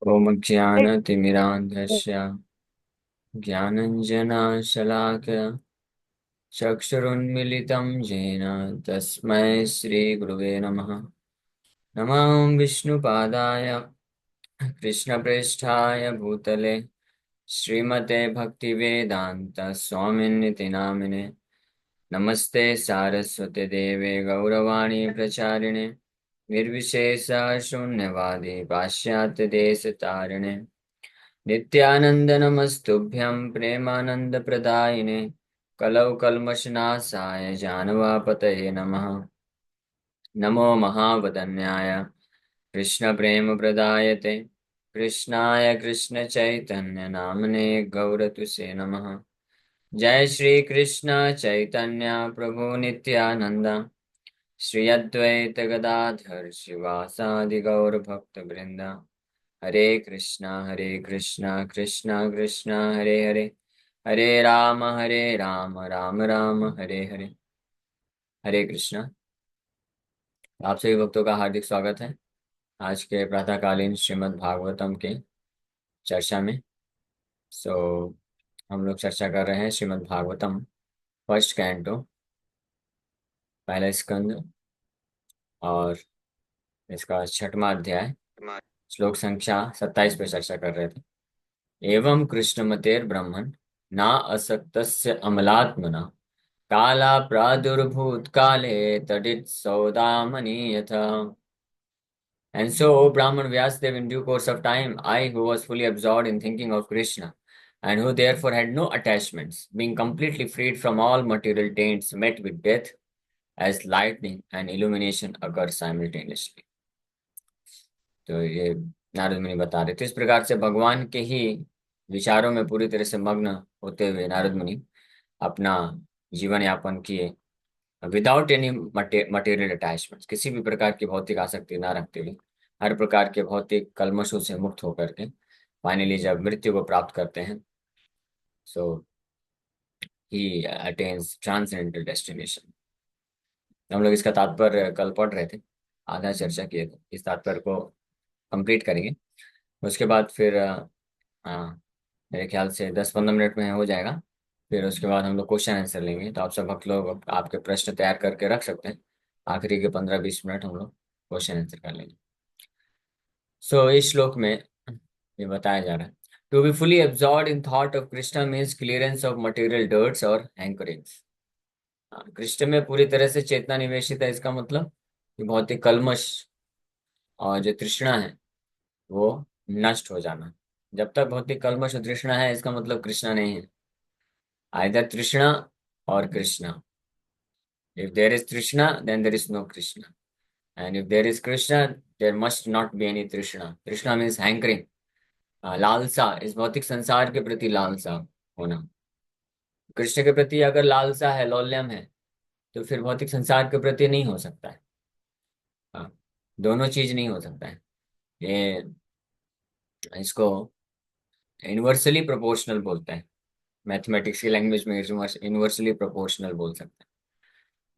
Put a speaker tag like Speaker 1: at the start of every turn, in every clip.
Speaker 1: ॐ ज्ञानतिमिरान्धस्य ज्ञानञ्जनशलाकया चक्षुरुन्मिलितं येन तस्मै श्रीगुरुवे नमः। नमः विष्णुपादाय कृष्णप्रेष्ठाय भूतले श्रीमते भक्तिवेदान्त स्वामिन्निति नामिने। नमस्ते सारस्वते देवे गौरवाणी प्रचारिणे निर्विशेष शून्यवादी पाश्चात्यदेशतारिणे नित्यानंद नमस्तुभ्यं प्रेमानंदप्रदायिने कलौ कल्मषनाशाय जानवापतये नमः। नमो महावदन्याय कृष्णप्रेमप्रदायते कृष्णाय कृष्णचैतन्य नामने गौरतुसे नमः। जय श्री कृष्ण चैतन्य प्रभु नित्यानंद श्री अद्वैत गदाधर शिवासादि गौर भक्त वृंदा। हरे कृष्णा कृष्णा कृष्णा हरे हरे, हरे राम राम राम हरे हरे। हरे कृष्णा। आप सभी भक्तों का हार्दिक स्वागत है आज के प्रातःकालीन श्रीमद् भागवतम के चर्चा में। सो हम लोग चर्चा कर रहे हैं श्रीमद् भागवतम फर्स्ट कैंटो पहला स्कंद और इसका छठवां अध्याय श्लोक संख्या 27 पे चर्चा कर रहे थे। एवं कृष्णमतेर ब्रह्मन् ना असक्तस्य अमलात्मना काला प्रादुर्भूत काले तडित सौदामनि यथा। And so, O Brahman Vyasadeva, in due course of time, I, who was fully absorbed in thinking of Krishna, and who therefore had no attachments, being completely freed from all material taints, met with death as lightning and illumination occur simultaneously. तो ये नारद मुनि बता रहे थे। इस प्रकार से भगवान के ही विचारों में पूरी तरह से मग्न होते हुए नारद मुनि अपना जीवन यापन किए विदाउट एनी मटेरियल अटैचमेंट्स, किसी भी प्रकार की भौतिक आसक्ति ना रखते हुए, हर प्रकार के भौतिक कलमशों से मुक्त होकर के फाइनली जब मृत्यु को प्राप्त करते हैं, सो ही अटेन्स ट्रांसेंडेंटल डेस्टिनेशन। हम लोग इसका तात्पर्य कल पढ़ रहे थे, आधा चर्चा किए थे। इस तात्पर्य को कंप्लीट करेंगे, उसके बाद फिर हाँ, मेरे ख्याल से 10-15 मिनट में हो जाएगा। फिर उसके बाद हम लोग क्वेश्चन आंसर लेंगे, तो आप सब भक्त लोग आपके प्रश्न तैयार करके रख सकते हैं। आखिरी के 15-20 मिनट हम लोग क्वेश्चन आंसर कर लेंगे। सो इस श्लोक में ये बताया जा रहा है, to be fully absorb in thought of Krishna means clearance of material dirts और हैंकरिंग्स। कृष्ण में पूरी तरह से चेतना निवेशित है, इसका मतलब कि भौतिक कल्मश और जो तृष्णा है वो नष्ट हो जाना। जब तक भौतिक कल्मश और तृष्णा है, इसका मतलब कृष्णा नहीं है। आइदर तृष्णा और Krishna. If there is trishna then there is no Krishna, and if there is Krishna there must not be any trishna. Trishna means hankering, लालसा, इस भौतिक संसार के प्रति लालसा होना। कृष्ण के प्रति अगर लालसा है, लौल्यम है, तो फिर भौतिक संसार के प्रति नहीं हो सकता है। हाँ, दोनों चीज नहीं हो सकता है। ये इसको इनवर्सली प्रोपोर्शनल बोलते हैं, मैथमेटिक्स की लैंग्वेज में इनवर्सली प्रोपोर्शनल बोल सकते हैं।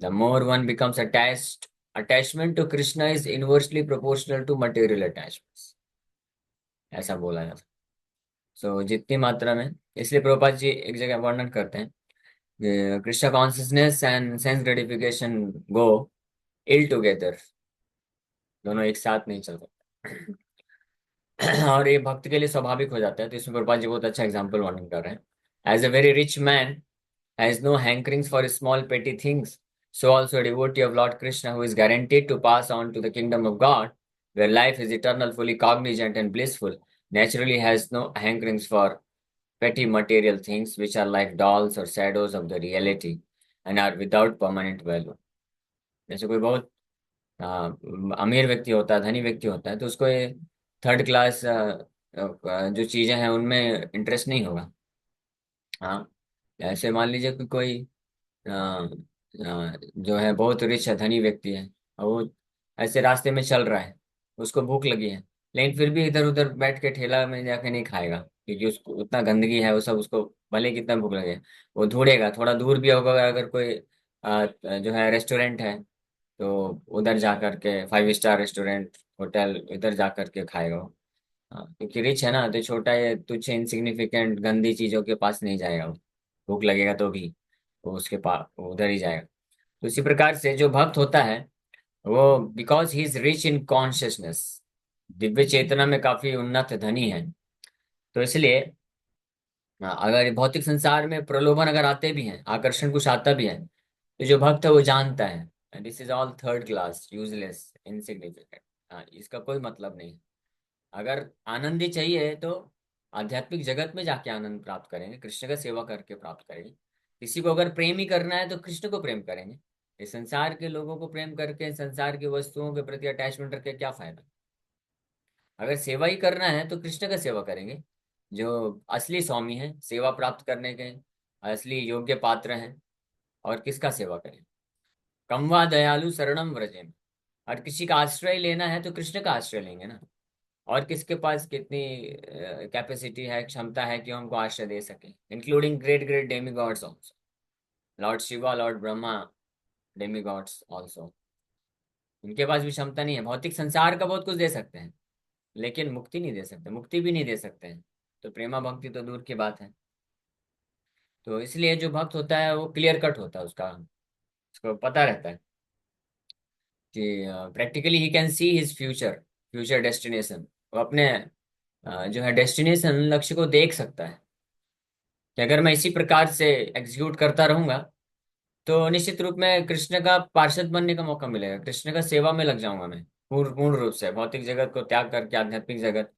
Speaker 1: The more one becomes attached, attachment to Krishna is inversely proportional to material attachments, ऐसा बोला जाता है। सो जितनी मात्रा में, इसलिए प्रभुपाद जी एक जगह वर्णन करते हैं, Krishna consciousness and sense gratification go ill together, दोनों एक साथ नहीं चल सकते। और ये भक्त के लिए स्वाभाविक हो जाता है। तो इसमें प्रभुपाद जी बहुत अच्छा एग्जाम्पल वर्णन कर रहे हैं। As a very rich man has no hankerings for small petty things, so also a devotee of Lord Krishna who is guaranteed to pass on to the kingdom of God, where life is eternal, fully cognizant and blissful, naturally has no hankerings for petty material things which are like dolls or shadows of the reality and are without permanent value. जैसे कोई बहुत अमीर व्यक्ति होता है, धनी व्यक्ति होता है, तो उसको ये थर्ड क्लास जो चीजें हैं उनमें इंटरेस्ट नहीं होगा। हाँ, ऐसे मान लीजिए कि कोई जो है बहुत रिच है, धनी व्यक्ति है, और वो ऐसे रास्ते में चल रहा है, उसको भूख लगी है, लेकिन फिर भी इधर उधर बैठ के ठेला में जाके नहीं खाएगा, क्योंकि उसको उतना गंदगी है वो सब, उसको भले कितना भूख लगे वो ढूंढेगा। थोड़ा दूर भी होगा, अगर कोई जो है रेस्टोरेंट है, तो उधर जा करके 5 स्टार रेस्टोरेंट होटल इधर जा करके खाएगा वो। हाँ, क्योंकि रिच है ना, तो छोटा है, तुच्छ इंसिग्निफिकेंट गंदी चीजों के पास नहीं जाएगा वो। भूख लगेगा तो भी वो उसके पास उधर ही जाएगा। तो इसी प्रकार से जो भक्त होता है वो, because he is rich in consciousness, Divya चेतना में काफी उन्नत धनी है, तो इसलिए अगर भौतिक संसार में प्रलोभन अगर आते भी हैं, आकर्षण कुछ आता भी है, तो जो भक्त है वो जानता है this is all third class, useless, insignificant, इसका कोई मतलब नहीं। अगर आनंद ही चाहिए तो आध्यात्मिक जगत में जाके आनंद प्राप्त करेंगे, कृष्ण का सेवा करके प्राप्त करेंगे। किसी को अगर प्रेम ही करना है तो कृष्ण को प्रेम करेंगे। इस संसार के लोगों को प्रेम करके, संसार की वस्तुओं के प्रति अटैचमेंट रख के क्या फायदा। अगर सेवा ही करना है तो कृष्ण का सेवा करेंगे, जो असली स्वामी है सेवा प्राप्त करने के, असली योग्य पात्र हैं। और किसका सेवा करें? कम वा दयालु शरणम व्रजेम। और किसी का आश्रय लेना है तो कृष्ण का आश्रय लेंगे ना। और किसके पास कितनी कैपेसिटी है, क्षमता है कि हमको आश्रय दे सके, including great great Demi God's also, Lord Shiva, Lord Brahma, Demi God's also. उनके पास भी क्षमता नहीं है। भौतिक संसार का बहुत कुछ दे सकते हैं, लेकिन मुक्ति नहीं दे सकते, मुक्ति भी नहीं दे सकते हैं। तो प्रेमा भक्ति तो दूर की बात है। तो इसलिए जो भक्त होता है वो क्लियर कट होता है, उसका उसको पता रहता है कि practically he can see his future, future destination. वो अपने जो है डेस्टिनेशन, लक्ष्य को देख सकता है कि अगर मैं इसी प्रकार से एग्जीक्यूट करता रहूंगा तो निश्चित रूप में कृष्ण का पार्षद बनने का मौका मिलेगा, कृष्ण का सेवा में लग जाऊंगा मैं। पूर्ण पूर्ण रूप से भौतिक जगत को त्याग करके आध्यात्मिक जगत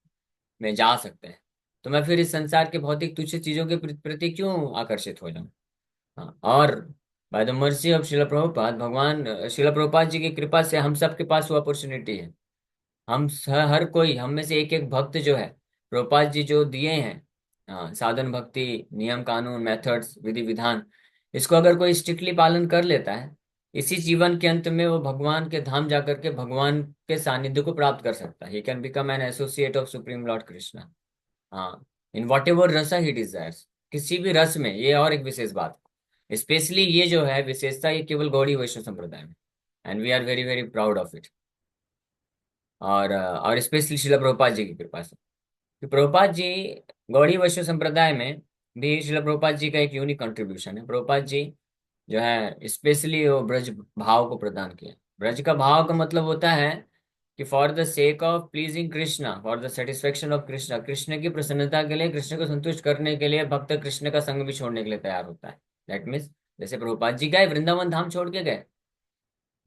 Speaker 1: में जा सकते हैं। तो मैं फिर इस संसार के भौतिक तुच्छ चीजों के प्रति क्यों आकर्षित हो जाऊं। हाँ, और बाय द मर्सी ऑफ शिला प्रभुपाद, भगवान शिला प्रभुपाद जी की कृपा से हम सबके पास वो अपॉर्चुनिटी है। हर कोई, हम में से एक एक भक्त जो है, प्रभुपाद जी जो दिए हैं साधन भक्ति, नियम कानून, मेथड्स, विधि विधान, इसको अगर कोई स्ट्रिक्टली पालन कर लेता है, इसी जीवन के अंत में वो भगवान के धाम जाकर के भगवान के सानिध्य को प्राप्त कर सकता है। He can become an associate of supreme Lord Krishna. हाँ, इन वॉट एवर रस ही डिजायर्स, किसी भी रस में, ये और एक विशेष बात, स्पेशली ये जो है विशेषता, ये केवल गौड़ी वैष्णव संप्रदाय में, and we are very very proud of it. और स्पेशली शिला प्रभुपाद जी की कृपा से, कि प्रभुपाद जी गौड़ी वैष्णव संप्रदाय में भी शिला प्रभुपाद जी का एक यूनिक कंट्रीब्यूशन है। प्रभुपाद जी जो है स्पेशली वो ब्रज भाव को प्रदान किया। ब्रज का भाव का मतलब होता है कि for the sake of pleasing Krishna, for the satisfaction of Krishna, Krishna की प्रसन्नता के लिए, कृष्ण को संतुष्ट करने के लिए भक्त कृष्ण का संग भी छोड़ने के लिए तैयार होता है। दैट मीन्स जैसे प्रभुपाद जी गए वृंदावन धाम छोड़ के गए,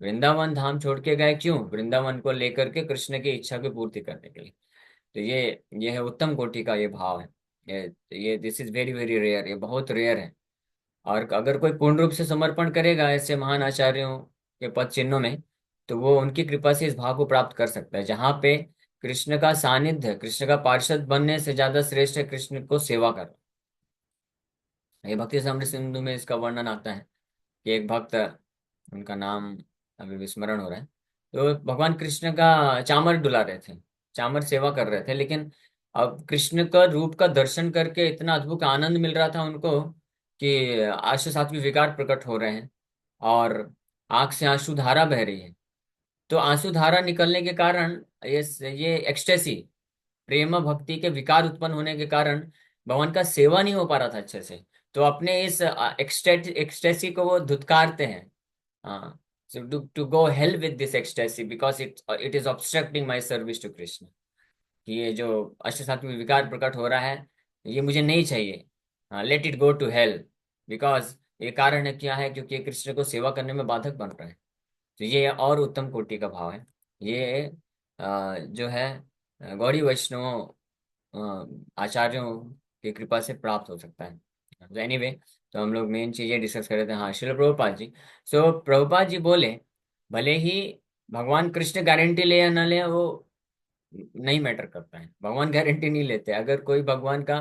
Speaker 1: वृंदावन धाम छोड़ के गए क्यों? वृंदावन को लेकर के कृष्ण की इच्छा की पूर्ति करने के लिए। तो ये है उत्तम कोटि का ये भाव है। ये this is very very rare, ये बहुत रेयर है। और अगर कोई पूर्ण रूप से समर्पण करेगा ऐसे महान आचार्यों के पद चिन्हों में, तो वो उनकी कृपा से इस भाव को प्राप्त कर सकता है, जहाँ पे कृष्ण का सानिध्य, कृष्ण का पार्षद बनने से ज्यादा श्रेष्ठ है कृष्ण को सेवा करना। ये भक्ति रसामृत सिंधु में इसका वर्णन आता है कि एक भक्त, उनका नाम अभी विस्मरण हो रहा है, तो भगवान कृष्ण का चामर डुला रहे थे, चामर सेवा कर रहे थे, लेकिन अब कृष्ण का रूप का दर्शन करके इतना अद्भुत आनंद मिल रहा था उनको कि आंसू सात्विक विकार प्रकट हो रहे हैं, और आंख से आंसू धारा बह रही है। तो आंसू धारा निकलने के कारण, ये एक्सटेसी, प्रेम भक्ति के विकार उत्पन्न होने के कारण भगवान का सेवा नहीं हो पा रहा था अच्छे से। तो अपने इस एक्सटेसी को वो धुतकारते हैं। हाँ, so to go hell with this ecstasy because it is obstructing my service to Krishna, कि ये जो अष्टसात्विक विकार प्रकट हो रहा है ये मुझे नहीं चाहिए। हाँ, let it go to hell, because ये कारण है क्या है, क्योंकि ये कृष्ण को सेवा करने में बाधक बन रहा है। तो ये और उत्तम कोटि का भाव है। ये जो है गौड़ी वैष्णव आचार्यों की कृपा से प्राप्त हो सकता है। तो एनीवे, तो हम लोग मेन चीज ये डिस्कस कर रहे थे। हाँ, श्रील प्रभुपाद जी, सो प्रभुपाद जी बोले, भले ही भगवान कृष्ण गारंटी ले या ना ले, वो नहीं मैटर करता है, भगवान गारंटी नहीं लेते। अगर कोई भगवान का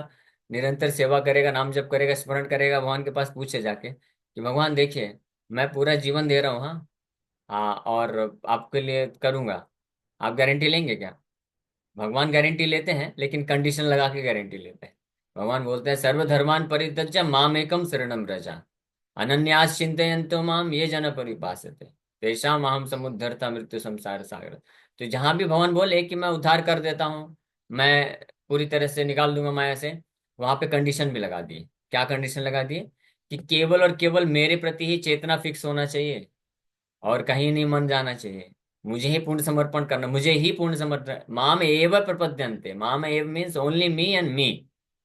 Speaker 1: निरंतर सेवा करेगा, नाम जप करेगा, स्मरण करेगा, भगवान के पास पूछे जाके कि भगवान देखिए मैं पूरा जीवन दे रहा हूँ, हाँ हाँ, और आपके लिए करूंगा, आप गारंटी लेंगे क्या? भगवान गारंटी लेते हैं, लेकिन कंडीशन लगा के गारंटी लेते हैं। भगवान बोलते हैं सर्वधर्मान परित्यज्य मामेकम शरणम व्रजा, अनन्यास चिंतयन्तो माम ये जन परिपासते, तेषाम अहम समुद्धरता मृत्यु संसार सागर। तो जहां भी भगवान बोले कि मैं उद्धार कर देता हूँ, मैं पूरी तरह से निकाल दूंगा माया से। वहां पे कंडीशन भी लगा दिए। क्या कंडीशन लगा दिए? कि केवल और केवल मेरे प्रति ही चेतना फिक्स होना चाहिए, और कहीं नहीं मन जाना चाहिए। मुझे ही पूर्ण समर्पण करना, मुझे ही पूर्ण समर्पण, माम एव प्रपद्यन्ते, माम एव means only me and me,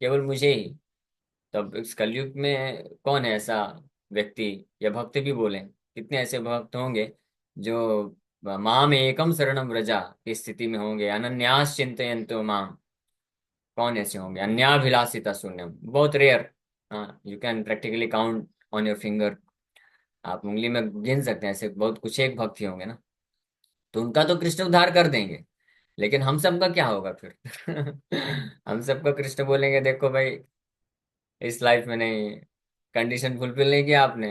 Speaker 1: केवल मुझे ही। तब इस कलयुग में कौन है ऐसा व्यक्ति, या भक्त भी बोले, कितने ऐसे भक्त होंगे जो माम एकम शरणम व्रजा की स्थिति में होंगे, अनन्यास चिंतयन्तो माम। कौन ऐसे होंगे? अन्याभिलाषिता शून्यम, बहुत रेयर। हाँ, you can practically count on your finger. आप उंगली में गिन सकते हैं, ऐसे बहुत कुछ एक भक्त ही होंगे ना। तो उनका तो कृष्ण उद्धार कर देंगे, लेकिन हम सबका क्या होगा फिर? हम सबका कृष्ण बोलेंगे देखो भाई, इस लाइफ में नहीं, कंडीशन फुलफिल नहीं किया आपने।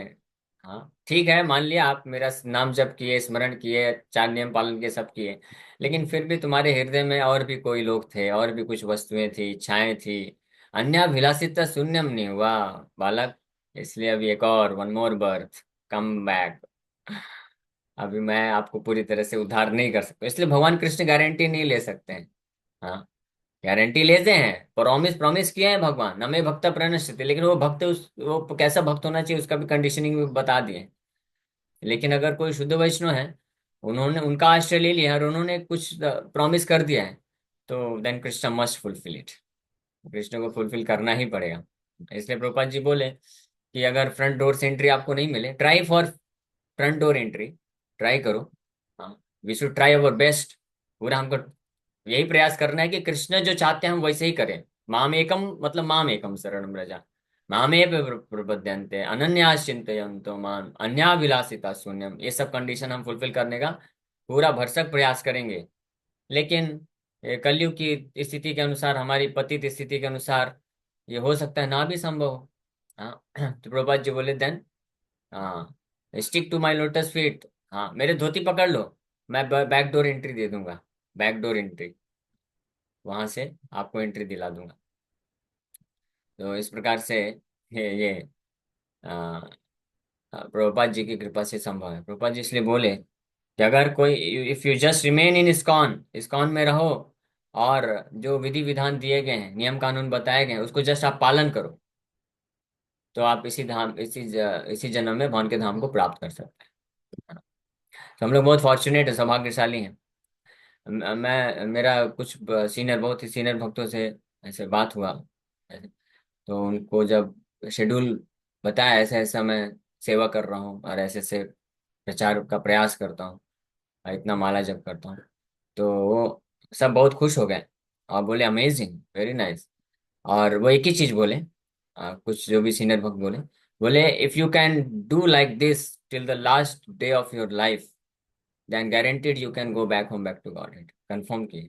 Speaker 1: हाँ ठीक है, मान लिया आप मेरा नाम जप किए, स्मरण किए, चार नियम पालन किए, सब किए, लेकिन फिर भी तुम्हारे हृदय में और भी कोई लोग थे, और भी कुछ वस्तुएं थी, इच्छाएं थी। अन्याभिलाषिता शून्यम नहीं हुआ बालक। इसलिए अभी एक और one more birth, come back. अभी मैं आपको पूरी तरह से उद्धार नहीं कर सकता, इसलिए भगवान कृष्ण गारंटी नहीं ले सकते हैं। हाँ, गारंटी लेते हैं, प्रॉमिस प्रॉमिस किए हैं भगवान, न मैं भक्त प्रणश्यते, लेकिन वो भक्त वो कैसा भक्त होना चाहिए उसका भी कंडीशनिंग भी बता दिए। लेकिन अगर कोई शुद्ध वैष्णव है, उन्होंने उनका आश्रय ले लिया और उन्होंने कुछ प्रॉमिस कर दिया है, तो then Krishna must fulfil it. Krishna को फुलफिल करना ही पड़ेगा। इसलिए प्रभुपाद जी बोले कि अगर फ्रंट डोर से एंट्री आपको नहीं मिले, try for front door entry, try करो। हाँ, we should try our best. पूरा हमको यही प्रयास करना है कि कृष्ण जो चाहते हैं हम वैसे ही करें। माम एकम मतलब माम एकम शरणम व्रजा, मामे प्रपद्यन्ते अनन्यास चिंतयन्तो माम अन्याभिलाषिता शून्यम, ये सब कंडीशन हम फुलफिल करने का पूरा भरसक प्रयास करेंगे। लेकिन ये कलयुग की स्थिति के अनुसार, हमारी पतित स्थिति के अनुसार, ये हो सकता है ना भी संभव हो। हाँ, तो प्रभुपाद जी बोले देन, हाँ, stick to my lotus feet. हाँ, मेरे धोती पकड़ लो, मैं बैक डोर एंट्री दे दूंगा। बैक डोर एंट्री, वहां से आपको एंट्री दिला दूंगा। तो इस प्रकार से ये आ, प्रभुपाद जी की कृपा से संभव है। प्रभुपाद जी इसलिए बोले कि अगर कोई, if you just remain in ISKCON, ISKCON में रहो, और जो विधि विधान दिए गए हैं, नियम कानून बताए गए हैं, उसको जस्ट आप पालन करो, तो आप इसी जन्म में भगवान के धाम को प्राप्त कर सकते हैं। तो हम लोग बहुत फॉर्चुनेट है, सौभाग्यशाली हैं। मैं, मेरा कुछ सीनियर, बहुत ही सीनियर भक्तों से ऐसे बात हुआ, तो उनको जब शेड्यूल बताया, ऐसे ऐसा मैं सेवा कर रहा हूँ और ऐसे ऐसे प्रचार का प्रयास करता हूँ और इतना माला जप करता हूँ, तो वो सब बहुत खुश हो गए और बोले अमेजिंग, वेरी नाइस। और वो एक ही चीज बोले, कुछ जो भी सीनियर भक्त बोले, बोले if you can do like this till the last day of your life, then guaranteed you can go back home, back to Godhead, confirm किए।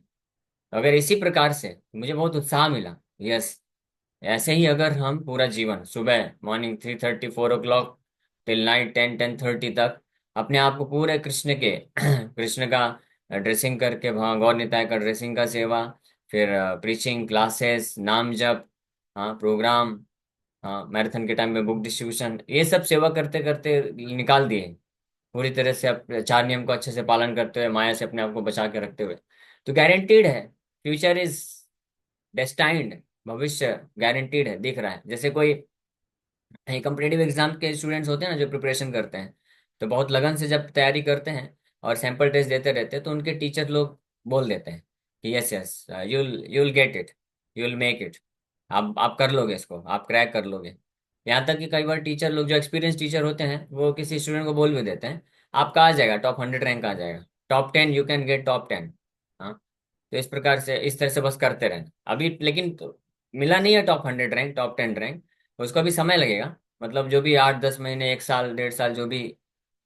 Speaker 1: अगर इसी प्रकार से, मुझे बहुत उत्साह मिला। यस, ऐसे ही अगर हम पूरा जीवन, सुबह मॉर्निंग 3:30 4 o'clock टिल नाइट 10 10:30 तक, अपने आप को पूरे कृष्ण के कृष्ण का ड्रेसिंग करके, वहाँ गौर निताय का ड्रेसिंग का सेवा, फिर प्रीचिंग क्लासेस, नाम जप, हाँ प्रोग्राम, हाँ मैराथन के टाइम में बुक डिस्ट्रीब्यूशन, ये सब सेवा करते करते निकाल दिए पूरी तरह से, आप चार नियम को अच्छे से पालन करते हुए, माया से अपने आप को बचा के रखते हुए, तो गारंटीड है, फ्यूचर इज डेस्टाइंड, भविष्य गारंटीड है, दिख रहा है। जैसे कोई कॉम्पिटेटिव एग्जाम के स्टूडेंट्स होते हैं ना, जो प्रिपरेशन करते हैं, तो बहुत लगन से जब तैयारी करते हैं और सैंपल टेस्ट देते रहते हैं, तो उनके टीचर लोग बोल देते हैं कि yes yes, you'll get it, you'll make it, आप कर लोगे इसको, आप क्रैक कर लोगे। यहाँ तक कि कई बार टीचर लोग, जो एक्सपीरियंस टीचर होते हैं, वो किसी स्टूडेंट को बोल भी देते हैं आपका आ जाएगा, टॉप 100 रैंक आ जाएगा, top 10 you can get top 10। हाँ, तो इस प्रकार से, इस तरह से बस करते रहना अभी, लेकिन तो मिला नहीं है टॉप 100 रैंक, टॉप 10 रैंक, उसको अभी समय लगेगा। मतलब जो भी 8 10 महीने, 1 साल 1.5 साल जो भी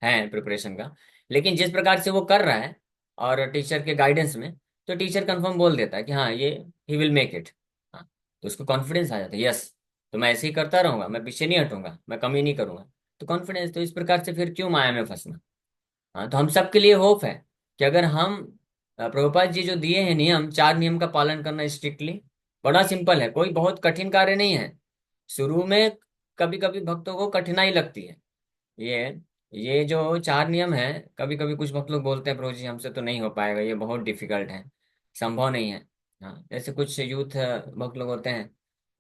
Speaker 1: है प्रिपरेशन का, लेकिन जिस प्रकार से वो कर रहा है और टीचर के गाइडेंस में, तो टीचर कंफर्म बोल देता है कि हाँ ये, ही विल मेक इट। हाँ, तो उसको कॉन्फिडेंस आ जाता है, यस, तो मैं ऐसे ही करता रहूंगा, मैं पीछे नहीं हटूंगा, मैं कमी नहीं करूंगा। तो कॉन्फिडेंस, तो इस प्रकार से फिर क्यों माया में फंसना। हाँ, तो हम सबके लिए होप है कि अगर हम, प्रभुपाद जी जो दिए हैं नियम, चार नियम का पालन करना स्ट्रिक्टली, बड़ा सिंपल है, कोई बहुत कठिन कार्य नहीं है। शुरू में कभी कभी भक्तों को कठिनाई लगती है। ये ये जो चार नियम है, कभी कभी कुछ भक्त लोग बोलते हैं प्रभु जी हमसे तो नहीं हो पाएगा, ये बहुत डिफिकल्ट है, संभव नहीं है। हाँ, जैसे कुछ यूथ भक्त लोग होते हैं,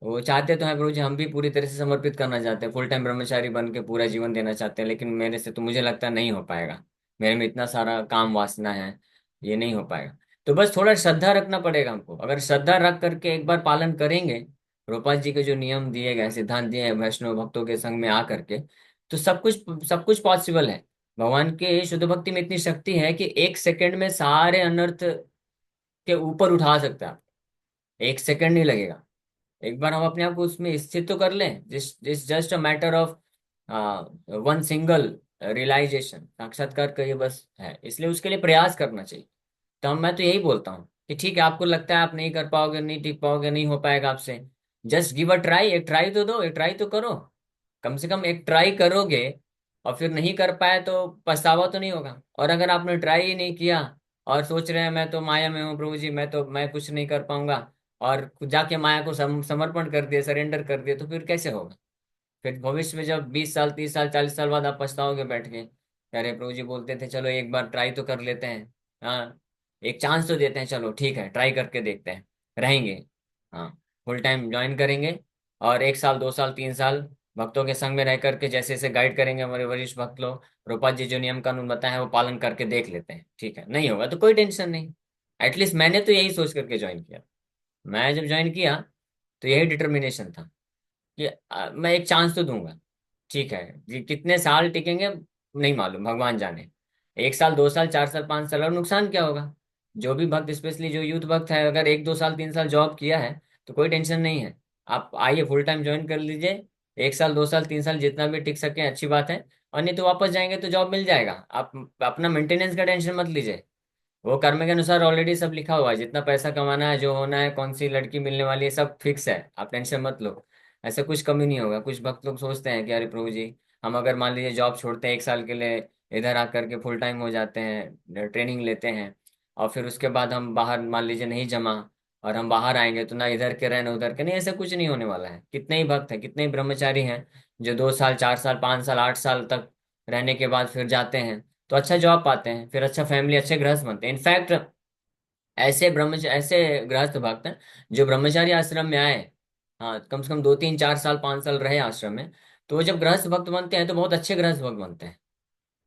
Speaker 1: वो चाहते तो हैं प्रभु जी, हम भी पूरी तरह से समर्पित करना चाहते हैं, फुल टाइम ब्रह्मचारी बन के पूरा जीवन देना चाहते हैं, लेकिन मेरे से तो मुझे लगता है नहीं हो पाएगा। मेरे में इतना सारा काम वासना है, ये नहीं हो पाएगा। तो बस थोड़ा श्रद्धा रखना पड़ेगा हमको। अगर श्रद्धा रख करके एक बार पालन करेंगे रूपा जी के जो नियम दिए गए, सिद्धांत दिए हैं वैष्णव भक्तों के संग में आ करके, तो सब कुछ पॉसिबल है। भगवान के शुद्ध भक्ति में इतनी शक्ति है कि एक सेकंड में सारे अनर्थ के ऊपर उठा सकता है। एक सेकंड नहीं लगेगा। एक बार हम अपने आप को उसमें स्थित तो कर लें, this this just a matter of one single realisation, साक्षात्कार का ये बस है, इसलिए उसके लिए प्रयास करना चाहिए। तो मैं तो यही बोलता हूँ कि ठीक है, आपको लगता है आप नहीं कर पाओगे, नहीं टिक पाओगे, नहीं हो पाएगा आपसे, जस्ट गिव अ ट्राई। एक ट्राई तो दो, एक ट्राई तो करो। कम से कम एक ट्राई करोगे और फिर नहीं कर पाए तो पछतावा तो नहीं होगा। और अगर आपने ट्राई ही नहीं किया और सोच रहे हैं मैं तो माया में हूँ प्रभु जी, मैं कुछ नहीं कर पाऊंगा, और जाके माया को समर्पण कर दिए, सरेंडर कर दिए, तो फिर कैसे होगा? फिर भविष्य में जब 20 साल, 30 साल, 40 साल बाद आप पछताओगे बैठ के, अरे प्रभु जी बोलते थे चलो एक बार ट्राई तो कर लेते हैं। हाँ, एक चांस तो देते हैं, चलो ठीक है ट्राई करके देखते हैं, रहेंगे। हाँ, फुल टाइम ज्वाइन करेंगे और 1 साल, 2 साल, 3 साल भक्तों के संग में रह करके जैसे जैसे गाइड करेंगे हमारे वरिष्ठ भक्त लोग, रूपा जी जो नियम कानून बताए हैं वो पालन करके देख लेते हैं। ठीक है, नहीं होगा तो कोई टेंशन नहीं। एटलीस्ट मैंने तो यही सोच करके ज्वाइन किया। मैं जब ज्वाइन किया तो यही डिटर्मिनेशन था कि मैं एक चांस तो दूंगा। ठीक है, ये कितने साल टिकेंगे नहीं मालूम, भगवान जाने। 1 साल, 2 साल, 4 साल, 5 साल, और नुकसान क्या होगा? जो भी भक्त, स्पेशली जो यूथ भक्त है, अगर 1, 2 साल, 3 साल जॉब किया है तो कोई टेंशन नहीं है। आप आइए फुल टाइम ज्वाइन कर लीजिए। 1 साल, 2 साल, 3 साल जितना भी टिक सके अच्छी बात है। और नहीं तो वापस जाएंगे तो जॉब मिल जाएगा। आप अपना मेंटेनेंस का टेंशन मत लीजिए। वो कर्म के अनुसार ऑलरेडी सब लिखा हुआ है, जितना पैसा कमाना है, जो होना है, कौन सी लड़की मिलने वाली है, सब फिक्स है, आप टेंशन मत लो। ऐसा कुछ कमी नहीं होगा। कुछ भक्त लोग सोचते हैं कि अरे प्रभु जी, हम अगर मान लीजिए जॉब छोड़ते हैं 1 साल के लिए, इधर आकर के फुल टाइम हो जाते हैं, ट्रेनिंग लेते हैं, और फिर उसके बाद हम बाहर मान लीजिए नहीं जमा, और हम बाहर आएंगे तो ना इधर के रहे ना उधर के, नहीं, ऐसा कुछ नहीं होने वाला है। कितने ही भक्त हैं, कितने ही ब्रह्मचारी हैं जो 2 साल, 4 साल, 5 साल, 8 साल तक रहने के बाद फिर जाते हैं, तो अच्छा जॉब पाते हैं, फिर अच्छा फैमिली, अच्छे गृहस्थ बनते हैं। इनफैक्ट ऐसे गृहस्थ भक्त हैं जो ब्रह्मचारी आश्रम में आए, हाँ, कम से कम 2, 3, 4 साल, 5 साल रहे आश्रम में, तो वो जब गृहस्थ भक्त बनते हैं तो बहुत अच्छे गृहस्थ भक्त बनते हैं।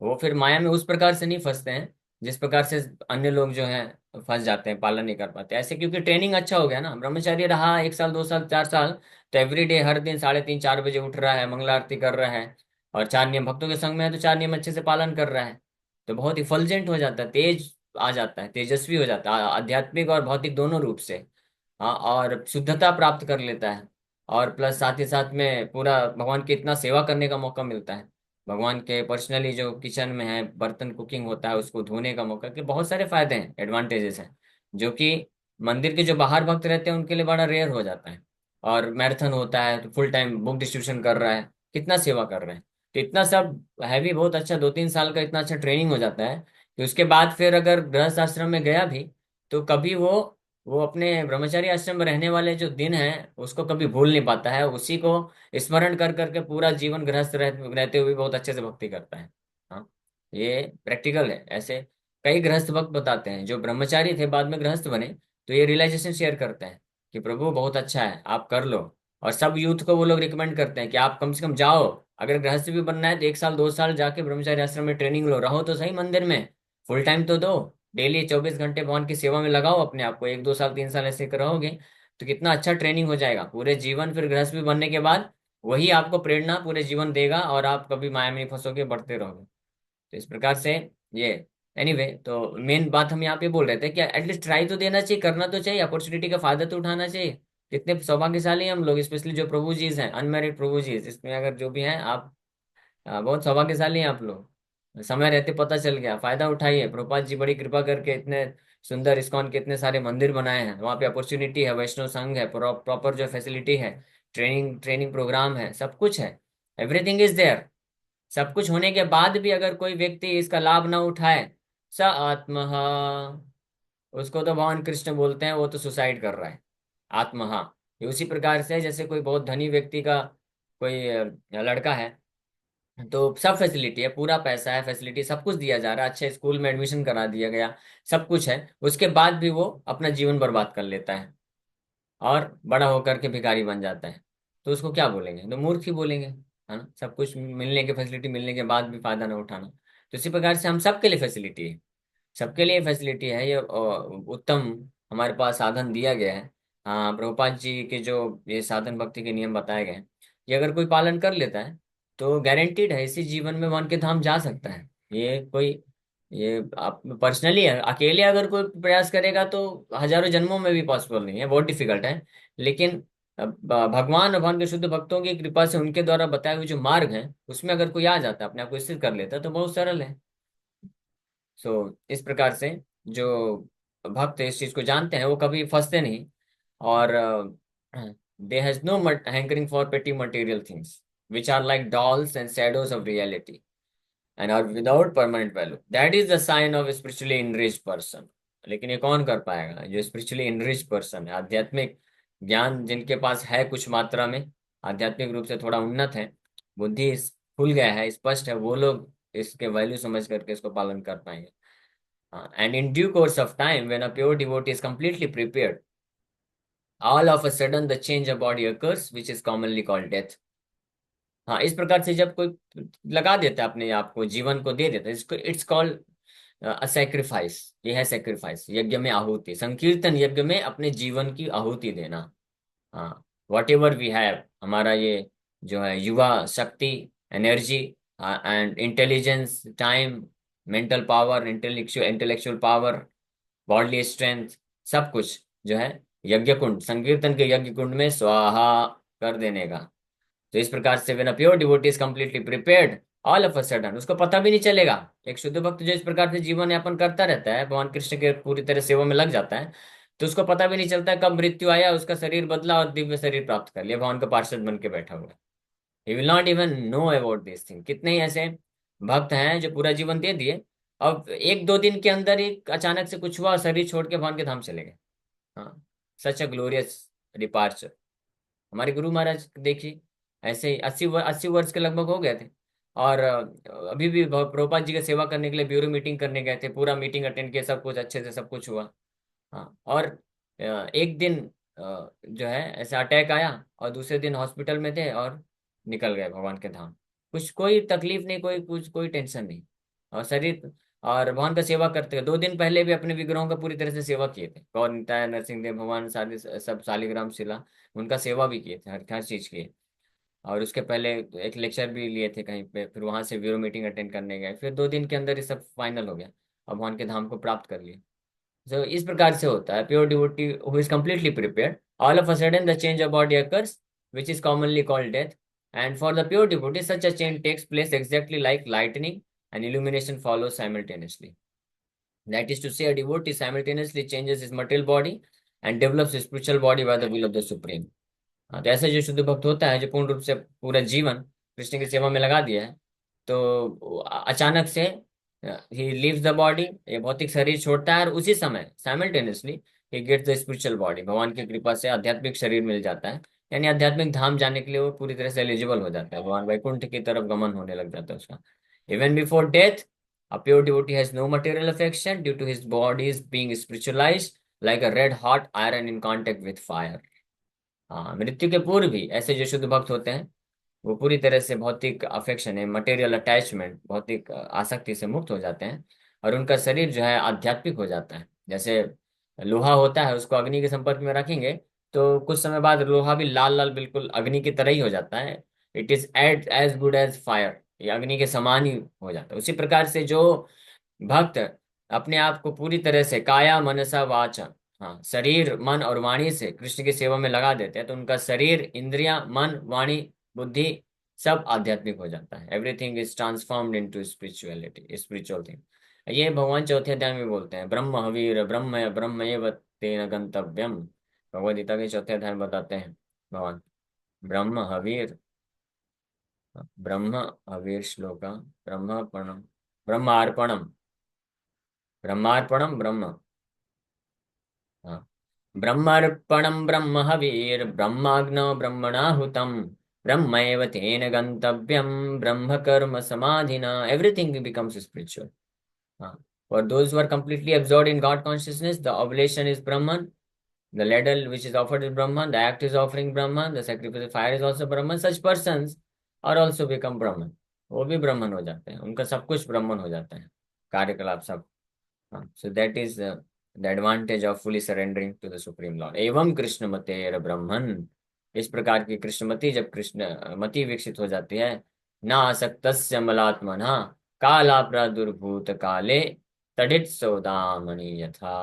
Speaker 1: वो फिर माया में उस प्रकार से नहीं फंसते हैं जिस प्रकार से अन्य लोग जो हैं फंस जाते हैं, पालन नहीं कर पाते ऐसे, क्योंकि ट्रेनिंग अच्छा हो गया ना। ब्रह्मचारी रहा 1 साल, 2 साल, 4 साल, तो एवरीडे हर दिन 3:30, 4 बजे उठ रहा है, मंगला आरती कर रहा है, और 4 नियम भक्तों के संग में है तो 4 नियम अच्छे से पालन कर रहा है, तो बहुत इफल्जेंट हो जाता है, तेज आ जाता है, तेजस्वी हो जाता है, आध्यात्मिक और भौतिक दोनों रूप से। हाँ, और शुद्धता प्राप्त कर लेता है। और प्लस साथ ही साथ में पूरा भगवान की इतना सेवा करने का मौका मिलता है। भगवान के पर्सनली जो किचन में है, बर्तन कुकिंग होता है, उसको धोने का मौका, कि बहुत सारे फायदे हैं, एडवांटेजेस हैं, जो कि मंदिर के जो बाहर भक्त रहते हैं उनके लिए बड़ा रेयर हो जाता है। और मैराथन होता है तो फुल टाइम बुक डिस्ट्रीब्यूशन कर रहा है, कितना सेवा कर रहे हैं, तो इतना सब है भी बहुत अच्छा। 2, 3 साल का इतना अच्छा ट्रेनिंग हो जाता है कि उसके बाद फिर अगर गृहस्थ आश्रम में गया भी, तो कभी वो अपने ब्रह्मचारी आश्रम में रहने वाले जो दिन है उसको कभी भूल नहीं पाता है, उसी को स्मरण कर करके पूरा जीवन गृहस्थ रहते हुए बहुत अच्छे से भक्ति करता है। हाँ, ये प्रैक्टिकल है। ऐसे कई गृहस्थ भक्त बताते हैं जो ब्रह्मचारी थे बाद में गृहस्थ बने, तो ये रियलाइजेशन शेयर करते हैं कि प्रभु बहुत अच्छा है, आप कर लो। और सब यूथ को वो लोग रिकमेंड करते हैं कि आप कम से कम जाओ, अगर गृहस्थ भी बनना है तो 1 साल, 2 साल जाके ब्रह्मचारी आश्रम में ट्रेनिंग लो, रहो तो सही मंदिर में, फुल टाइम तो दो, डेली 24 घंटे भगवान की सेवा में लगाओ अपने आप को। 1, 2 साल, 3 साल ऐसे रहोगे तो कितना अच्छा ट्रेनिंग हो जाएगा पूरे जीवन। फिर गृहस्थ भी बनने के बाद वही आपको प्रेरणा पूरे जीवन देगा और आप कभी माया में नहीं फंसोगे, बढ़ते रहोगे। तो इस प्रकार से ये, एनीवे, तो मेन बात हम यहाँ पे बोल रहे थे कि एटलीस्ट ट्राई तो देना चाहिए, करना तो चाहिए, अपॉर्चुनिटी का फायदा तो उठाना चाहिए। कितने सौभाग्यशाली हैं हम लोग, स्पेशली जो प्रभु जीज हैं, अनमेरिड प्रभु जीज, इसमें अगर जो भी हैं आप, बहुत सौभाग्यशाली हैं आप लोग। समय रहते पता चल गया, फायदा उठाइए। प्रभुपाद जी बड़ी कृपा करके इतने सुंदर इस्कॉन के इतने सारे मंदिर बनाए हैं, वहाँ पे अपॉर्चुनिटी है, वैष्णव संघ है, प्रॉपर जो फैसिलिटी है, ट्रेनिंग ट्रेनिंग प्रोग्राम है, सब कुछ है, एवरीथिंग इज देयर। सब कुछ होने के बाद भी अगर कोई व्यक्ति इसका लाभ ना उठाए, स आत्महा, उसको तो भगवान कृष्ण बोलते हैं वो तो सुसाइड कर रहा है। आत्महा, ये उसी प्रकार से जैसे कोई बहुत धनी व्यक्ति का कोई लड़का है, तो सब फैसिलिटी है, पूरा पैसा है, फैसिलिटी सब कुछ दिया जा रहा है, अच्छे स्कूल में एडमिशन करा दिया गया, सब कुछ है, उसके बाद भी वो अपना जीवन बर्बाद कर लेता है और बड़ा होकर के भिखारी बन जाता है। तो उसको क्या बोलेंगे? तो मूर्ख ही बोलेंगे, है ना। सब कुछ मिलने के, फैसिलिटी मिलने के बाद भी फायदा ना उठाना। तो इसी प्रकार से हम सबके लिए फैसिलिटी है, सबके लिए फैसिलिटी है ये, उत्तम हमारे पास साधन दिया गया है। हाँ, प्रभुपाद जी के जो ये साधन भक्ति के नियम बताए गए हैं, ये अगर कोई पालन कर लेता है तो गारंटीड है इसी जीवन में वन के धाम जा सकता है। ये आप पर्सनली है, अकेले अगर कोई प्रयास करेगा तो हजारों जन्मों में भी पॉसिबल नहीं है, बहुत डिफिकल्ट है। लेकिन भगवान और भगवान के शुद्ध भक्तों की कृपा से उनके द्वारा बताए हुए जो मार्ग है उसमें अगर कोई आ जाता है, अपने आप को स्थिर कर लेता है, तो बहुत सरल है। सो इस प्रकार से जो भक्त इस चीज को जानते हैं वो कभी फंसते नहीं। और they has no hankering for petty material things which are like dolls and shadows of reality and are without permanent value, that is the sign of spiritually enriched person. लेकिन ये कौन कर पाएगा? जो स्पिरिचुअली इनरिच्ड पर्सन है, आध्यात्मिक ज्ञान जिनके पास है कुछ मात्रा में, आध्यात्मिक रूप से थोड़ा उन्नत है, बुद्धि खुल गया है, स्पष्ट है, वो लोग इसके वैल्यू समझ करके इसको पालन कर पाएंगे। And in due course of time, when a pure devotee is completely prepared, all of a sudden the change of body occurs, which is commonly called death. हाँ, इस प्रकार से जब कोई लगा देता है अपने आप को, जीवन को दे देता है, इसको इट्स कॉल्ड अ सेक्रीफाइस। ये है सेक्रीफाइस, यज्ञ में आहुति, संकीर्तन यज्ञ में अपने जीवन की आहुति देना। हाँ, वॉट एवर वी हैव, हमारा ये जो है युवा शक्ति, energy and intelligence, time, mental power, intellectual intellectual power, bodily strength, सब कुछ जो है यज्ञ कुंड, संकीर्तन के यज्ञ कुंड में स्वाहा कर देने का। तो इस प्रकार से when a pure devotee is completely prepared, all of a sudden उसको पता भी नहीं चलेगा। एक शुद्ध भक्त जो इस प्रकार से जीवन यापन करता रहता है, भगवान कृष्ण के पूरी तरह सेवा में लग जाता है, तो उसको पता भी नहीं चलता है कब मृत्यु आया, उसका शरीर बदला और दिव्य शरीर प्राप्त कर लिया, भगवान का पार्षद बन के बैठा हुआ है। He will not even know about this thing. कितने ही ऐसे भक्त हैं जो पूरा जीवन दे दिए, अब एक दो दिन के अंदर ही अचानक से कुछ हुआ, शरीर छोड़ के भगवान के धाम चले गए। हाँ, सच अ ग्लोरियस डिपार्चर। हमारे गुरु महाराज देखिए, ऐसे ही 80 वर्ष के लगभग हो गए थे, और अभी भी प्रभुपाद जी की सेवा करने के लिए ब्यूरो मीटिंग करने गए थे, पूरा मीटिंग अटेंड किया, सब कुछ अच्छे से सब कुछ हुआ। हाँ, और एक दिन जो है ऐसा अटैक आया, और दूसरे दिन हॉस्पिटल में थे और निकल गए भगवान के धाम। कुछ कोई तकलीफ नहीं, कोई कुछ कोई टेंशन नहीं, और शरीर, और भगवान का सेवा करते हैं। 2 दिन पहले भी अपने विग्रहों का पूरी तरह से सेवा किए थे, गौर निताय, नरसिंह देव भगवान, सारे सब शालिग्राम शिला, उनका सेवा भी किए थे, हर हर चीज की। और उसके पहले एक लेक्चर भी लिए थे कहीं पे, फिर वहां से ब्यूरो मीटिंग अटेंड करने गए, फिर 2 दिन के अंदर ये सब फाइनल हो गया, और भगवान के धाम को प्राप्त कर लिया। So, इस प्रकार से होता है pure devotee who is completely prepared, all of a sudden the change of body occurs, which is commonly called death. And for the pure devotee, such a change takes place exactly like lightning, and illumination follows simultaneously. That is to say, a devotee simultaneously changes his material body and develops his spiritual body by the will of the Supreme. हाँ, तो ऐसे जो शुद्ध भक्त होता है, जो पूर्ण रूप से पूरा जीवन कृष्ण की सेवा में लगा दिया है, तो अचानक से ही लीव्स द बॉडी, ये भौतिक शरीर छोड़ता है, और उसी समय साइमल्टेनियसली ही गेट्स द स्पिरिचुअल बॉडी, भगवान की कृपा से आध्यात्मिक शरीर मिल जाता है। यानी आध्यात्मिक धाम जाने के लिए वो पूरी तरह से एलिजिबल हो जाता है, भगवान वैकुंठ की तरफ गमन होने लग जाता है उसका। Even before death, a pure devotee has no material affection due to his body's being spiritualized like a red hot iron in contact with fire. हाँ, मृत्यु के पूर्व भी ऐसे जो शुद्ध भक्त होते हैं, वो पूरी तरह से भौतिक अफेक्शन है, मटेरियल अटैचमेंट, भौतिक आसक्ति से मुक्त हो जाते हैं, और उनका शरीर जो है आध्यात्मिक हो जाता है। जैसे लोहा होता है, उसको अग्नि के संपर्क में रखेंगे तो कुछ समय बाद लोहा भी लाल लाल बिल्कुल अग्नि की तरह ही हो जाता है। It is as good as fire, ये अग्नि के समान ही हो जाता है। उसी प्रकार से जो भक्त अपने आप को पूरी तरह से काया मनसा वाचा, हाँ, शरीर मन और वाणी से कृष्ण की सेवा में लगा देते हैं, तो उनका शरीर, इंद्रियां, मन, वाणी, बुद्धि सब आध्यात्मिक हो जाता है। Everything is transformed into spirituality, spiritual thing. ये भगवान चौथे अध्याय में बोलते हैं, ब्रह्म हवीर ब्रह्म ब्रह्मैव तेन गंतव्यम। भगवद गीता के चौथे अध्याय में बताते हैं भगवान, ब्रह्म हवीर, ब्रह्म हवीर श्लोका, ब्रह्मपणम, ब्रह्मार्पणम, ब्रह्मार्पणम ब्रह्म, हाँ, ब्रह्मार्पणम ब्रह्म हवीर ब्रह्माग्नो ब्रह्मणाहुतम ब्रह्मैव तेन गंतव्यम ब्रह्म कर्म समाधिना, एवरीथिंग बिकम्स स्पिरिचुअल. हाँ. For those who are completely absorbed in God consciousness, the oblation is Brahman, the ladle which is offered is Brahman, the act is offering Brahman, the sacrifice of fire is also Brahman. Such persons are also become Brahman. वो भी ब्राह्मण हो जाते हैं, उनका सब कुछ ब्राह्मण हो जाता है, कार्यकलाप सब. हाँ. So that is the advantage of fully surrendering to the Supreme Lord. एवं कृष्णमते ब्रह्मन, इस प्रकार की कृष्णमति, जब कृष्ण मति विकसित हो जाती है, न आसक्तस्य मलात्मना काला प्रादुर्भूत काले तडित सौदामणि यथा.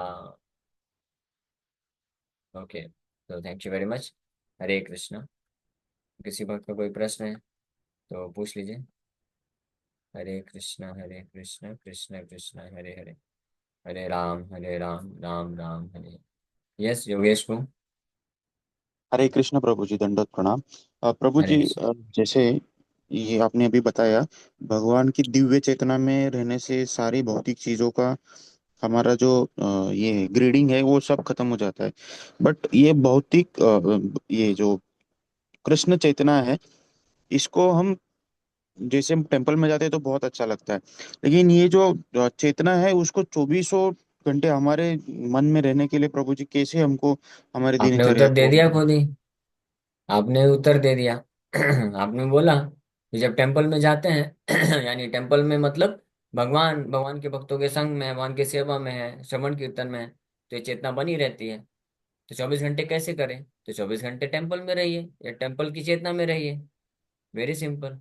Speaker 1: ओके, तो थैंक यू वेरी मच. हरे कृष्णा. किसी भक्त का कोई प्रश्न है तो पूछ लीजिए. हरे कृष्णा कृष्ण कृष्ण हरे हरे, हरे राम राम राम हरे. यस योगेश को.
Speaker 2: हरे कृष्ण प्रभु जी, दंडवत प्रणाम। प्रभु
Speaker 1: हरे
Speaker 2: जी,
Speaker 1: कृष्ण.
Speaker 2: जैसे ये आपने अभी बताया, भगवान की दिव्य चेतना में रहने से सारी भौतिक चीजों का हमारा जो ये ग्रेडिंग है वो सब खत्म हो जाता है। बट ये भौतिक ये जो कृष्ण चेतना है, इसको हम जैसे हम टेम्पल में जाते हैं तो बहुत अच्छा लगता है, लेकिन ये जो चेतना है उसको चौबीसों घंटे हमारे मन में रहने के लिए प्रभु जी कैसे हमको हमारी
Speaker 1: आपने
Speaker 2: दिनचर्या
Speaker 1: उत्तर दे
Speaker 2: को।
Speaker 1: दिया खुद ही. आपने उत्तर दे दिया. आपने बोला कि जब टेम्पल में जाते हैं यानी टेम्पल में मतलब भगवान भगवान के भक्तों के संग में, भगवान की सेवा में है, श्रवण कीर्तन में है, तो ये चेतना बनी रहती है. तो 24 घंटे कैसे करें? तो 24 घंटे टेम्पल में रहिए या टेम्पल की चेतना में रहिए. Very simple.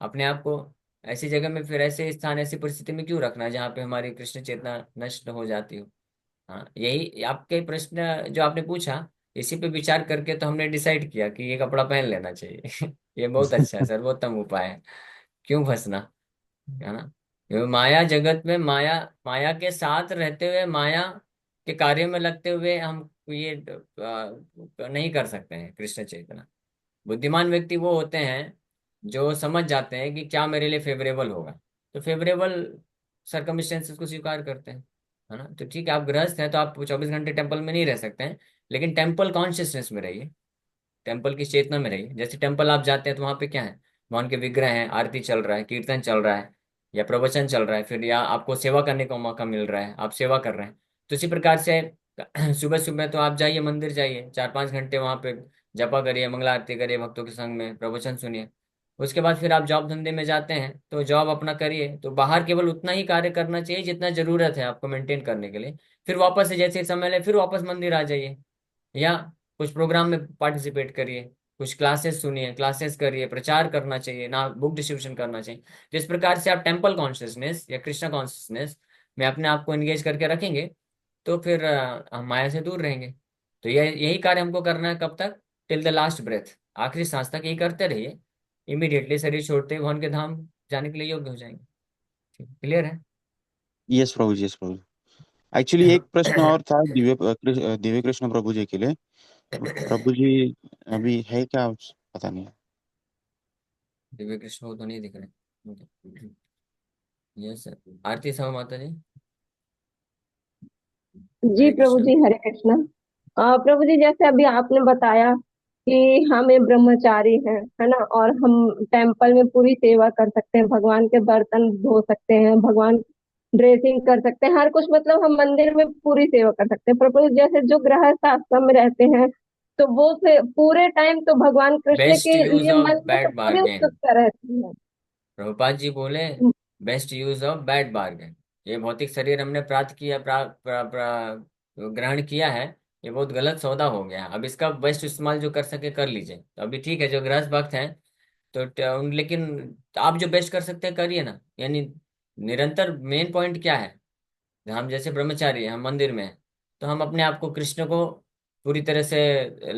Speaker 1: अपने आप को ऐसी जगह में, फिर ऐसे स्थान, ऐसी परिस्थिति में क्यों रखना है जहाँ पे हमारी कृष्ण चेतना नष्ट हो जाती हो. हाँ, यही आपके प्रश्न जो आपने पूछा, इसी पे विचार करके तो हमने डिसाइड किया कि ये कपड़ा पहन लेना चाहिए. ये बहुत अच्छा है, सर्वोत्तम उपाय है. क्यों फंसना, है ना. क्योंकि माया जगत में, माया माया के साथ रहते हुए, माया के कार्य में लगते हुए हम ये नहीं कर सकते हैं कृष्ण चेतना. बुद्धिमान व्यक्ति वो होते हैं जो समझ जाते हैं कि क्या मेरे लिए फेवरेबल होगा, तो फेवरेबल सरकमस्टेंसेस को स्वीकार करते हैं, है ना. तो ठीक है, आप गृहस्थ हैं तो आप 24 घंटे टेम्पल में नहीं रह सकते हैं, लेकिन टेम्पल कॉन्शियसनेस में रहिए, टेम्पल की चेतना में रहिए. जैसे टेम्पल आप जाते हैं तो वहां पे क्या है, भगवान के विग्रह हैं, आरती चल रहा है, कीर्तन चल रहा है, या प्रवचन चल रहा है, फिर या आपको सेवा करने का मौका मिल रहा है, आप सेवा कर रहे हैं. तो इसी प्रकार से सुबह सुबह तो आप जाइए, मंदिर जाइए, 4-5 घंटे वहां पे जपा करिए, मंगला आरती करिए, भक्तों के संग में प्रवचन सुनिए. उसके बाद फिर आप जॉब धंधे में जाते हैं तो जॉब अपना करिए, तो बाहर केवल उतना ही कार्य करना चाहिए जितना जरूरत है आपको मेंटेन करने के लिए. फिर वापस से जैसे ही समय ले फिर वापस मंदिर आ जाइए, या कुछ प्रोग्राम में पार्टिसिपेट करिए, कुछ क्लासेस सुनिए, क्लासेस करिए, प्रचार करना चाहिए ना, बुक डिस्ट्रीब्यूशन करना चाहिए. तो इस प्रकार से आप टेम्पल कॉन्शियसनेस या कृष्णा कॉन्शियसनेस में अपने आप को एंगेज करके रखेंगे, तो फिर हम माया से दूर रहेंगे. तो यही कार्य हमको करना है, कब तक? टिल द लास्ट ब्रेथ, आखिरी सांस तक यही करते रहिए. इमीडिएटली शरीर छोड़ते ही भगवान के धाम जाने के लिए योग्य हो जाएंगे. ठीक, क्लियर है.
Speaker 2: यस प्रभु जी, यस प्रभु। एक्चुअली एक प्रश्न और था दिव्य कृष्ण प्रभु जी के लिए। प्रभु जी अभी है क्या, पता नहीं।
Speaker 1: दिव्य कृष्ण को तो नहीं दिख रहे. Yes sir. आरती sama माता जी.
Speaker 3: जी
Speaker 1: हरे
Speaker 3: प्रभु
Speaker 1: कृष्णा.
Speaker 3: जी, हरे कृष्णा। प्रभु जी, जैसे अभी आपने बताया कि हम एक ब्रह्मचारी हैं, है ना, और हम टेम्पल में पूरी सेवा कर सकते हैं, भगवान के बर्तन धो सकते हैं, भगवान ड्रेसिंग कर सकते हैं, हर कुछ, मतलब हम मंदिर में पूरी सेवा कर सकते हैं। प्रभु जी, जैसे जो गृहस्थ आश्रम में रहते हैं, तो वो पूरे टाइम तो भगवान कृष्ण
Speaker 1: बेस्ट
Speaker 3: के
Speaker 1: यूज
Speaker 3: लिए
Speaker 1: ऑफ
Speaker 3: मन में तो
Speaker 1: बैड
Speaker 3: पूरी
Speaker 1: बार्गेन.
Speaker 3: उत्सुकता रहती है।
Speaker 1: प्रभुपाद जी बोले, best use of bad bargain. ये भौतिक शरीर हमने प्राप्त किया, ग्रहण किया है, ये बहुत गलत सौदा हो गया. अब इसका बेस्ट इस्तेमाल जो कर सके कर लीजिए. तो अभी ठीक है, जो गृहस्थ भक्त हैं तो लेकिन आप जो बेस्ट कर सकते हैं करिए ना. यानी निरंतर मेन पॉइंट क्या है, हम जैसे ब्रह्मचारी हैं, हम मंदिर में हैं, तो हम अपने आप को कृष्ण को पूरी तरह से,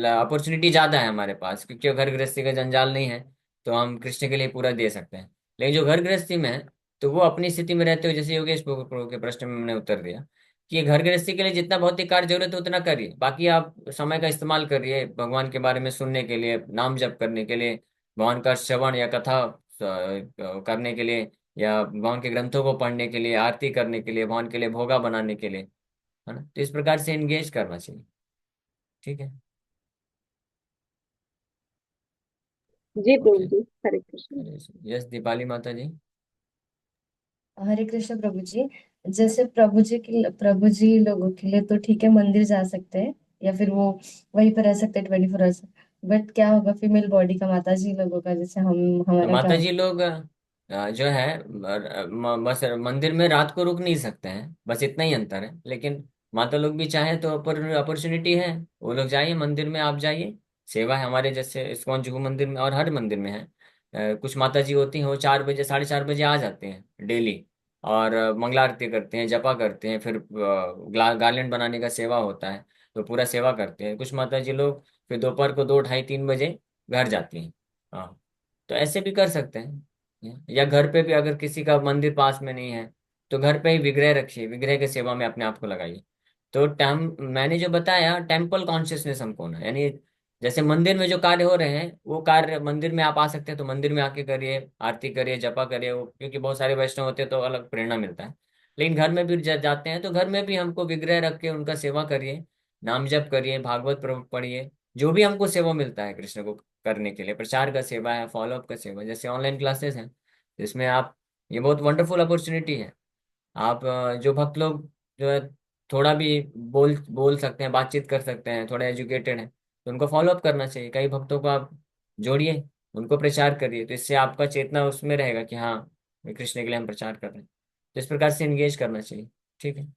Speaker 1: अपॉर्चुनिटी ज्यादा है हमारे पास क्योंकि घर गृहस्थी का जंजाल नहीं है, तो हम कृष्ण के लिए पूरा दे सकते हैं. लेकिन जो घर गृहस्थी में है, तो वो अपनी स्थिति में रहते हुए, जैसे योगेश प्रभु के प्रश्न में मैंने उत्तर दिया कि ये घर गृहस्थी के लिए जितना भौतिक कार्य जरूरत है उतना करिए, बाकी आप समय का इस्तेमाल करिए भगवान के बारे में सुनने के लिए, नाम जप करने के लिए, भगवान का श्रवण या कथा करने के लिए, या भगवान के ग्रंथों को पढ़ने के लिए, आरती करने के लिए, भगवान के लिए भोगा बनाने के लिए, है ना. तो इस प्रकार से एंगेज करना चाहिए. ठीक है.
Speaker 3: जी प्रभु
Speaker 1: ओके।
Speaker 3: जी, हरे कृष्ण।
Speaker 1: यस दीपाली माता जी।
Speaker 4: हरे कृष्ण प्रभु जी। जैसे प्रभु जी लोगों के लिए तो ठीक है, मंदिर जा सकते हैं या फिर वो वहीं पर रह सकते हैं 24 आवर्स। बट क्या होगा फीमेल बॉडी का, माता जी लोगों का, जैसे हम,
Speaker 1: तो
Speaker 4: हमारा क्या
Speaker 1: माता जी
Speaker 4: होगा?
Speaker 1: लोग जो है बस मंदिर में रात को रुक नहीं सकते हैं, बस इतना ही अंतर है। लेकिन माता लोग भी चाहे तो अपॉर्चुनिटी है, वो लोग जाइए मंदिर में, आप जाइए। सेवा है हमारे जैसे इस्कॉन जुहू मंदिर में और हर मंदिर में है। कुछ माता जी होती हैं वो 4 बजे 4:30 बजे आ जाते हैं डेली, और मंगला आरती करते हैं, जपा करते हैं, फिर गार्लेंड बनाने का सेवा होता है तो पूरा सेवा करते हैं। कुछ माता जी लोग फिर दोपहर को 2, ढाई, 3 बजे घर जाती हैं। हाँ, तो ऐसे भी कर सकते हैं। या घर पे भी अगर किसी का मंदिर पास में नहीं है तो घर पे ही विग्रह रखिए, विग्रह की सेवा में अपने आप को लगाइए। तो मैंने जो बताया टेम्पल कॉन्शियसनेस हमको होना, यानी जैसे मंदिर में जो कार्य हो रहे हैं वो कार्य मंदिर में आप आ सकते हैं तो मंदिर में आके करिए, आरती करिए, जपा करिए। क्योंकि बहुत सारे वैष्णव होते हैं तो अलग प्रेरणा मिलता है। लेकिन घर में भी जाते हैं तो घर में भी हमको विग्रह रख के उनका सेवा करिए, नाम जप करिए, भागवत पढ़िए। जो भी हमको सेवा मिलता है कृष्ण को करने के लिए, प्रचार का सेवा है, फॉलोअप का सेवा, जैसे ऑनलाइन क्लासेस हैं जिसमें आप, ये बहुत वंडरफुल अपॉर्चुनिटी है। आप जो भक्त लोग जो है थोड़ा भी बोल बोल सकते हैं, बातचीत कर सकते हैं, थोड़े एजुकेटेड हैं, तो उनको फॉलोअप करना चाहिए। कई भक्तों को आप जोड़िए, उनको प्रचार करिए, तो इससे आपका चेतना उसमें रहेगा कि हाँ कृष्ण के लिए हम प्रचार कर रहे हैं। तो इस प्रकार से एंगेज करना चाहिए। ठीक है।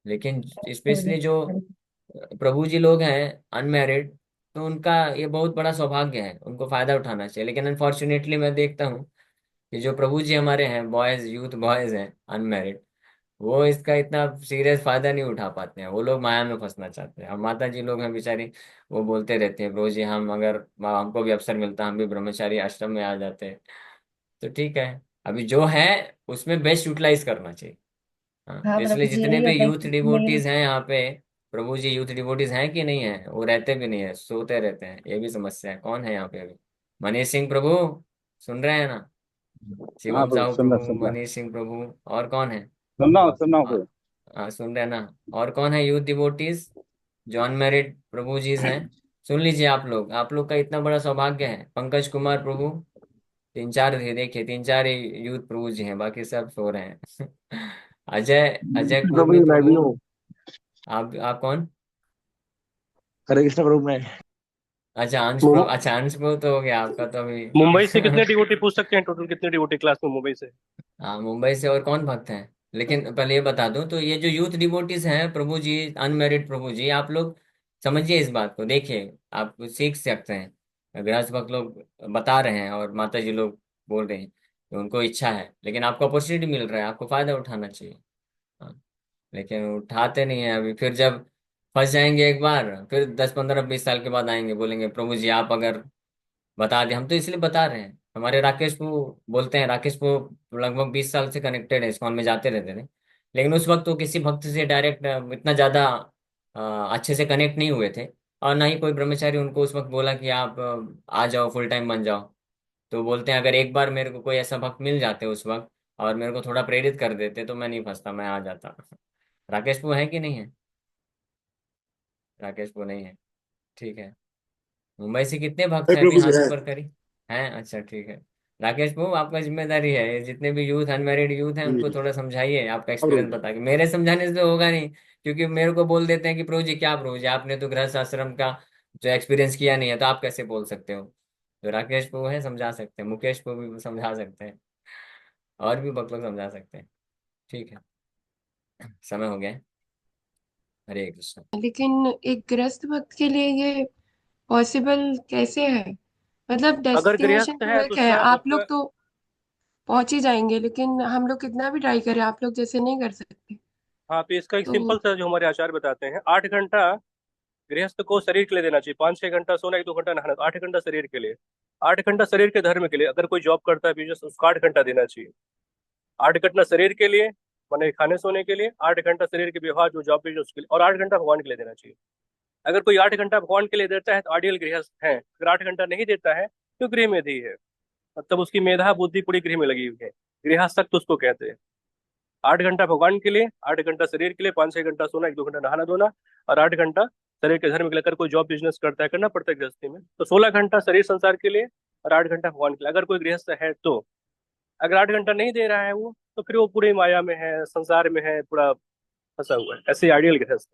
Speaker 1: लेकिन
Speaker 4: प्रभु जी,
Speaker 1: स्पेशली जो प्रभु जी लोग हैं अनमैरिड, तो उनका ये बहुत बड़ा सौभाग्य है, उनको फायदा उठाना चाहिए। लेकिन अनफॉर्चुनेटली मैं देखता हूँ कि जो प्रभु जी हमारे हैं, बॉयज, यूथ बॉयज हैं अनमैरिड, वो इसका इतना सीरियस फायदा नहीं उठा पाते हैं। वो लोग माया में फंसना चाहते हैं। अब माता जी लोग हैं बेचारी, वो बोलते रहते हैं प्रभु जी हम अगर हमको भी अवसर मिलता हम भी ब्रह्मचारी आश्रम में आ जाते। तो ठीक है, अभी जो है उसमें बेस्ट यूटिलाइज करना चाहिए। हाँ,
Speaker 4: हाँ
Speaker 1: तो इसलिए
Speaker 4: प्रभु जी,
Speaker 1: जितने
Speaker 4: यही
Speaker 1: भी
Speaker 4: होता है
Speaker 1: यूथ
Speaker 4: कि मेल।
Speaker 1: डिवोटीज हैं यहाँ पे, प्रभु जी यूथ डिवोटीज हैं कि नहीं है? वो रहते भी नहीं है, सोते रहते हैं, ये भी समस्या है। कौन है यहाँ पे अभी? मनीष सिंह प्रभु, सुन रहे हैं ना?
Speaker 5: हाँ
Speaker 1: शिवम
Speaker 5: प्रभु,
Speaker 1: साहू प्रभु, मनीष सिंह प्रभु, और कौन है?
Speaker 5: सुन रहा हूँ
Speaker 1: आ,
Speaker 5: प्रभु।
Speaker 1: सुन रहे हैं ना? और कौन है यूथ डिवोटीज जो अनमेरिड प्रभु जी हैं? सुन लीजिए, आप लोग का इतना बड़ा सौभाग्य है। पंकज कुमार प्रभु, 3 4 थे, देखिए 3 4 ही यूथ प्रभु जी हैं, बाकी सब सो रहे हैं। अजय अजय
Speaker 5: प्रभु
Speaker 1: कुर्मी
Speaker 5: जी, मैं
Speaker 1: प्रभु,
Speaker 5: भी हूँ।
Speaker 1: आप कौन?
Speaker 5: हरे कृष्ण प्रभु। मैं
Speaker 1: अच्छा अंश प्रभु,
Speaker 6: मुं-
Speaker 1: अच्छा अंश प्रभु तो हो गया आपका तो अभी।
Speaker 6: मुंबई से कितने डिवोटी पूछ सकते हैं? टोटल कितने डिवोटी क्लास में मुंबई से?
Speaker 1: हाँ, मुंबई से और कौन भक्त हैं? लेकिन पहले ये बता दूं, तो ये जो यूथ डिवोटीज हैं प्रभु जी, अनमेरिड प्रभु जी, आप लोग समझिए इस बात को, देखिए आप सीख सकते हैं। गृहस्थ भक्त लोग बता रहे हैं और माता जी लोग बोल रहे हैं कि उनको इच्छा है, लेकिन आपको अपॉर्चुनिटी मिल रहा है, आपको फायदा उठाना चाहिए। हाँ, लेकिन उठाते नहीं है। अभी फिर जब फंस जाएंगे एक बार, फिर 10 15 20 साल के बाद आएंगे, बोलेंगे प्रभु जी आप अगर बता दें। हम तो इसलिए बता रहे हैं, हमारे राकेश वो बोलते हैं, राकेश वो लगभग 20 साल से कनेक्टेड है, इस्कॉन में जाते रहते थे। लेकिन उस वक्त वो किसी भक्त से डायरेक्ट इतना ज्यादा अच्छे से कनेक्ट नहीं हुए थे, और ना ही कोई ब्रह्मचारी उनको उस वक्त बोला कि आप आ जाओ, फुल टाइम बन जाओ। तो बोलते हैं अगर एक बार मेरे को कोई ऐसा भक्त मिल जाते उस वक्त और मेरे को थोड़ा प्रेरित कर देते तो मैं नहीं फंसता, मैं आ जाता। राकेश वो है कि नहीं है? राकेश वो नहीं है। ठीक है। मुंबई से कितने भक्त
Speaker 5: हे
Speaker 1: हैं अभी
Speaker 5: प्रभु जी
Speaker 1: हाथ
Speaker 5: है।
Speaker 1: ऊपर करी? हैं? अच्छा ठीक है। राकेश बाबू आपका जिम्मेदारी है, ये जितने भी यूथ अनमेरिड यूथ हैं उनको थोड़ा समझाइए, आपका
Speaker 5: हाँ प्रभु
Speaker 1: एक्सपीरियंस
Speaker 5: जी।
Speaker 1: बता के। मेरे समझाने से तो होगा नहीं, क्योंकि मेरे को बोल देते हैं कि प्रभु जी क्या, प्रभु जी आपने तो गृहस्थ आश्रम का जो एक्सपीरियंस किया नहीं है तो आप कैसे बोल सकते हो? तो राकेश बाबू है, समझा सकते हैं, मुकेश को भी समझा सकते हैं, और भी बहुत लोग समझा सकते हैं। ठीक है, समय हो गया है। हरे कृष्ण।
Speaker 7: लेकिन एक गृहस्थ भक्त के लिए ये पॉसिबल कैसे है? मतलब
Speaker 6: अगर
Speaker 7: डेस्टिनेशन
Speaker 6: गृहस्थ
Speaker 7: तो
Speaker 6: है तो
Speaker 7: एक है,
Speaker 6: उसका
Speaker 7: आप
Speaker 6: उसका
Speaker 7: लोग तो पहुंच ही जाएंगे, लेकिन हम लोग कितना भी ट्राई करें आप लोग जैसे नहीं कर सकते।
Speaker 6: हाँ, तो इसका एक
Speaker 7: तो
Speaker 6: सिंपल सा जो हमारे आचार्य बताते हैं, 8 घंटा गृहस्थ को शरीर के लिए देना चाहिए। 5 6 घंटा सोना, 1 2 घंटा नहाना, तो 8 घंटा शरीर के लिए। 8 घंटा शरीर के धर्म के लिए। अगर कोई जॉब करता है, बिजनेस, उसको 8 घंटा देना चाहिए। 8 घंटा शरीर के लिए, माने खाने सोने के लिए। 8 घंटा शरीर के व्यवहार, जो जॉब बिजनेस, उसके लिए। और 8 घंटा भगवान के लिए देना चाहिए। अगर कोई 8 घंटा भगवान के लिए देता है तो आइडियल गृहस्थ है। अगर 8 घंटा नहीं देता है तो गृह में ही है। मतलब उसकी मेधा बुद्धि पूरी गृह में लगी हुई है। गृहस्थ उसको कहते हैं। 8 घंटा भगवान के लिए, 8 घंटा शरीर के लिए, 5 6 घंटा सोना, 1 2 घंटा नहाना धोना, और 8 घंटा शरीर के धर्म के लिए। अगर कोई जॉब बिजनेस करता है, करना पड़ता है गृहस्थी में, तो 16 घंटा शरीर संसार के लिए और 8 घंटा भगवान के लिए। अगर कोई गृहस्थ है तो, अगर 8 घंटा नहीं दे रहा है वो, तो फिर वो पूरे माया में है, संसार में है, पूरा फंसा हुआ है। ऐसे आइडियल गृहस्थ।